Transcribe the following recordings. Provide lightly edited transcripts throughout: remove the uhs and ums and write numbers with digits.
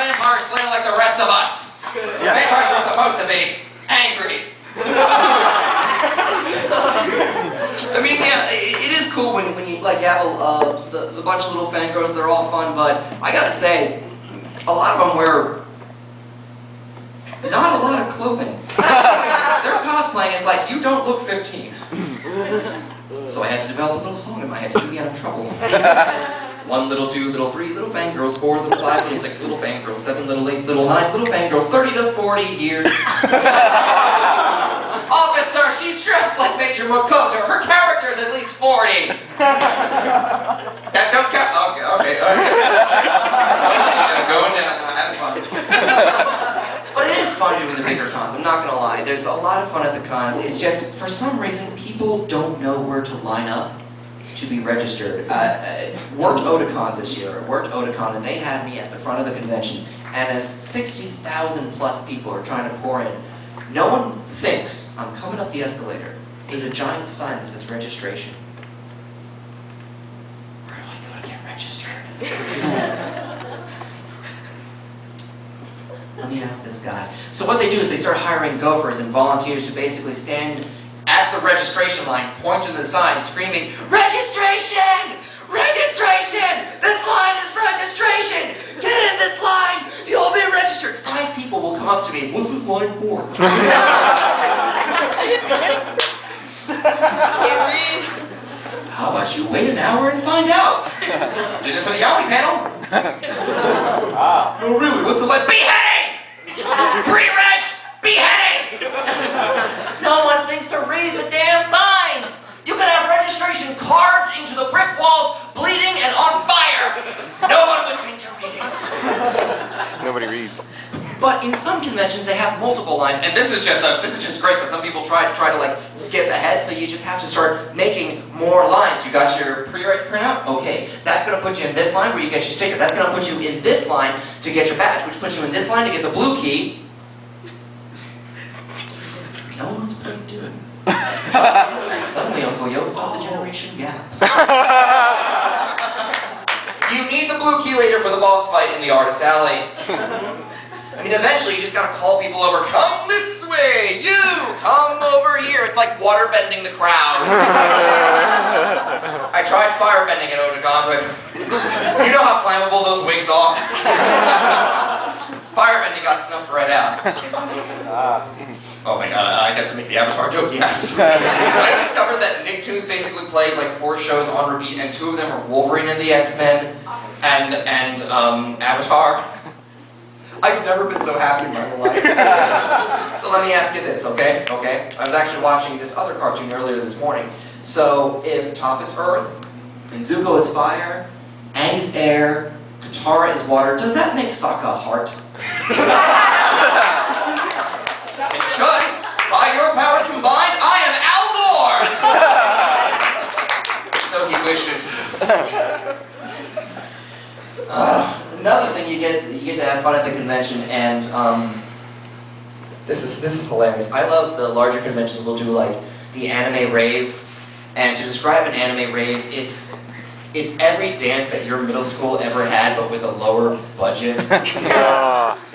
vampires slayer like the rest of us. Vampires were supposed to be angry. I mean, yeah, it is cool when you like have the bunch of little fangirls. They're all fun, but I gotta say, a lot of them wear not a lot of clothing. They're cosplaying. It's like, you don't look 15. So I had to develop a little song in my head to keep me out of trouble. 1 little, 2 little, 3 little fangirls, 4 little, 5 little, 6 little fangirls, 7 little, 8 little, 9 little fangirls, 30 to 40 years. Officer, she's dressed like Major Makoto. Her character's at least 40. That don't count. Okay. Going down, having fun. But it is fun doing the bigger cons, I'm not gonna lie. There's a lot of fun at the cons. It's just, for some reason, people don't know where to line up to be registered. Worked Otakon this year, and they had me at the front of the convention, and as 60,000 plus people are trying to pour in, no one thinks I'm coming up the escalator. There's a giant sign that says registration. Where do I go to get registered? Let me ask this guy. So what they do is they start hiring gophers and volunteers to basically stand at the registration line, point to the sign, screaming, "Registration! Registration! This line is registration! Get in this line! You'll be registered!" 5 people will come up to me. "What's this line for?" "How about you wait an hour and find out? Did it for the Yowie panel?" "No, really, what's the line?" "Beheadings! Pre-reg! Beheadings!" No one thinks to read the damn signs! You can have registration carved into the brick walls, bleeding and on fire! No one would think to read it. Nobody reads. But in some conventions they have multiple lines, and this is just great because some people try to like skip ahead, so you just have to start making more lines. You got your pre-reg printout? Okay, that's gonna put you in this line where you get your sticker. That's gonna put you in this line to get your badge, which puts you in this line to get the blue key. No one's playing dude. Suddenly Uncle Yo found the generation gap. You need the blue key later for the boss fight in the Artist Alley. I mean, eventually you just gotta call people over. "Come this way! You! Come over here!" It's like water bending the crowd. I tried fire bending at Otakon, but you know how flammable those wigs are. Fire bending got snuffed right out. Oh my god, I got to make the Avatar joke, yes. I discovered that Nicktoons basically plays like 4 shows on repeat, and 2 of them are Wolverine and the X-Men and Avatar. I've never been so happy in my whole life. So let me ask you this, okay? I was actually watching this other cartoon earlier this morning. So if Toph is Earth, and Zuko is Fire, Aang is Air, Katara is Water, does that make Sokka Heart? It should. By your powers combined, I am Al Gore! So he wishes. Another thing, you get to have fun at the convention, and this is hilarious. I love the larger conventions. We'll do like the anime rave, and to describe an anime rave, it's every dance that your middle school ever had, but with a lower budget. Is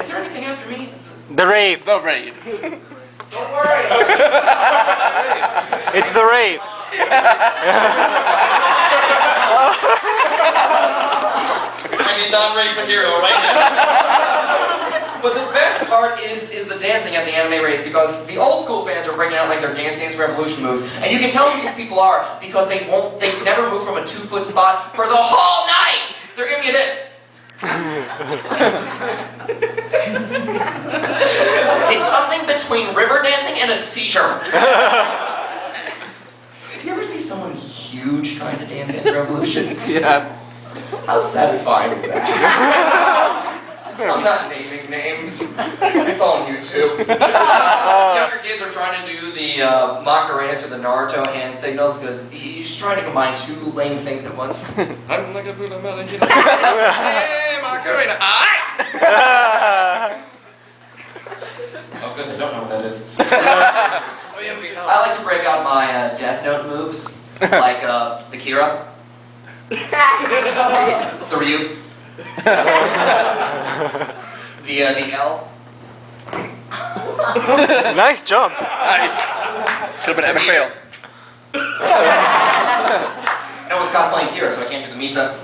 there anything after me? The rave. The rave. Don't worry. It's the rave. I need non-rave material right now. But the best part is the dancing at the anime raves, because the old school fans are breaking out like their Dance Dance Revolution moves, and you can tell who these people are because they never move from a 2-foot spot for the whole night. They're giving you this. It's something between river dancing and a seizure. You ever see someone huge trying to dance in Revolution? Yeah. How satisfying is that? I'm not naming names. It's on YouTube. Younger kids are trying to do the Macarena to the Naruto hand signals because he's trying to combine 2 lame things at once. I'm like a Buddha Mother. Hey, Macarena. Oh, good, they don't know what that is. I like to break out my Death Note moves, like the Kira, the Ryu. The L. Nice jump. Nice. Could have been epic fail. I was cosplaying Kira, so I can't do the Misa.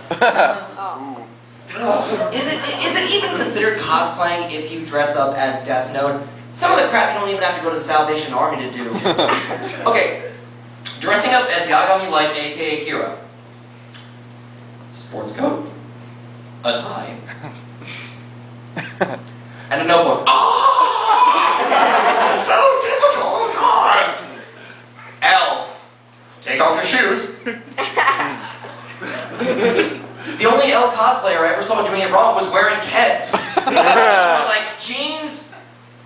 Is it even considered cosplaying if you dress up as Death Note? Some of the crap you don't even have to go to the Salvation Army to do. Okay, dressing up as Yagami Light, aka Kira. Sports coat, a tie, and a notebook. Oh! That's so difficult! God! L. Take off your shoes. The only L cosplayer I ever saw doing it wrong was wearing Keds. Like jeans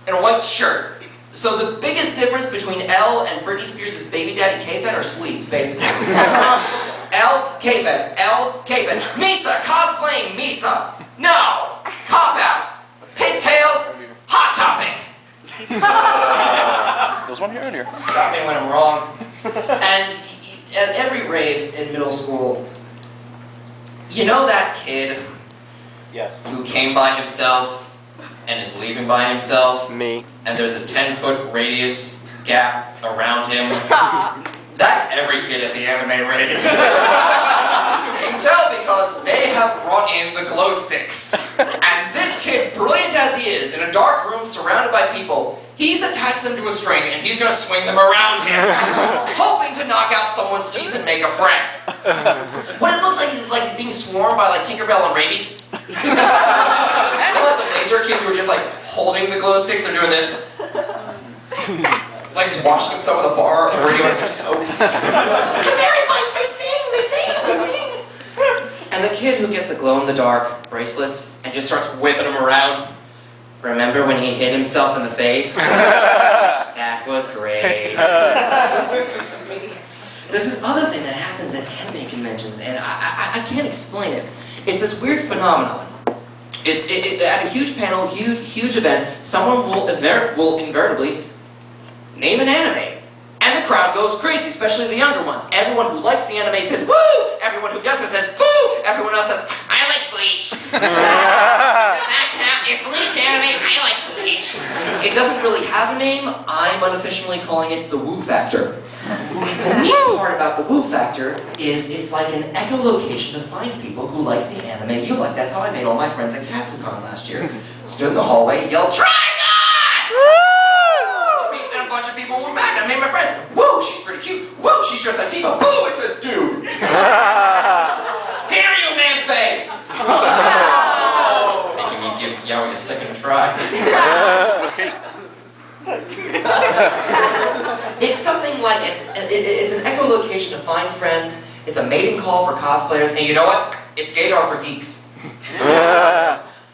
and a white shirt. So the biggest difference between L and Britney Spears' baby daddy K-Fed are sleeves, basically. L, K-Fed, L, K-Fed. Misa, cosplaying Misa. No, cop out. Pigtails, hot topic. There was one here earlier. Stop me when I'm wrong. And at every rave in middle school, you know that kid who came by himself and is leaving by himself? Me. And there's a 10-foot radius gap around him? That's every kid at the anime rave. You can tell because they have brought in the glow sticks. And this kid, brilliant as he is, in a dark room surrounded by people, he's attached them to a string and he's going to swing them around him, hoping to knock out someone's teeth and make a friend. What it looks like he's being swarmed by like Tinkerbell and rabies. And like the laser kids who are just like holding the glow sticks, they're doing this. Like he's washing himself with a bar or radioactive their soap. The Mary bites, they sting, they sting. And the kid who gets the glow-in-the-dark bracelets and just starts whipping them around. Remember when he hit himself in the face? That was great. There's this other thing that happens at anime conventions, and I can't explain it. It's this weird phenomenon. It's at a huge panel, huge event, someone will invariably name an anime. And the crowd goes crazy, especially the younger ones. Everyone who likes the anime says, woo! Everyone who doesn't says, boo! Everyone else says, I like Bleach. Does that count? If Bleach anime, I like Bleach. It doesn't really have a name. I'm unofficially calling it the woo factor. The neat part about the woo factor is it's like an echolocation to find people who like the anime you like. That's how I made all my friends at KatsuCon last year. Stood in the hallway, yelled, Trigon! And a bunch of people were mad. I made my friends. Woo, she's pretty cute. Woo, she's dressed like Tifa. Woo, it's a dude. Dare you, Man-Faye! Making me give Yowie a second try. It's something like it's an echolocation to find friends. It's a mating call for cosplayers. And you know what? It's gaydar for geeks.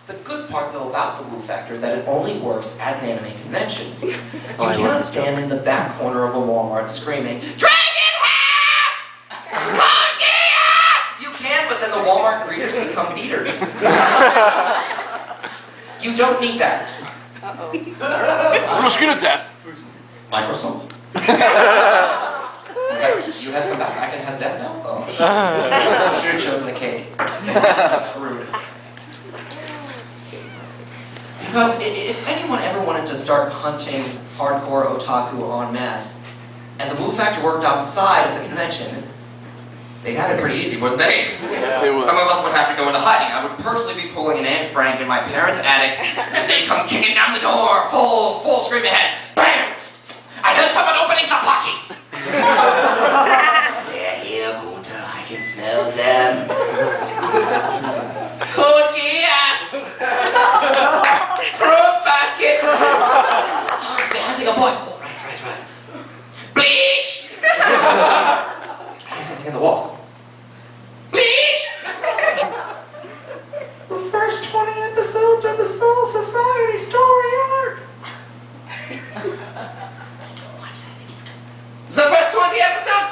The good part, though, about the woo factor is that it only works at an anime convention. You cannot stand in the back corner of a Walmart screaming, Dragon Half! Congeus! You can, but then the Walmart greeters become beaters. You don't need that. I'm gonna scream to death. Microsoft. You has come back and has death now? Oh, shit. I should have chosen the cake. That's rude. Because if anyone ever wanted to start hunting hardcore otaku en masse, and the woo factor worked outside of the convention, they'd have it pretty easy, wouldn't they? Yeah, they would. Some of us would have to go into hiding. I would personally be pulling an Anne Frank in my parents' attic, and they'd come kicking down the door, full scream ahead. BAM! I heard someone opening Zapaki! They're here, Gunter. I can smell them. Code Geass! Fruit basket! Oh, it's me hunting a boy. Oh, right. Bleach! There's something in the walls. Bleach! The first 20 episodes are the Soul Society story arc. Don't watch it, I think it's good. The first 20 episodes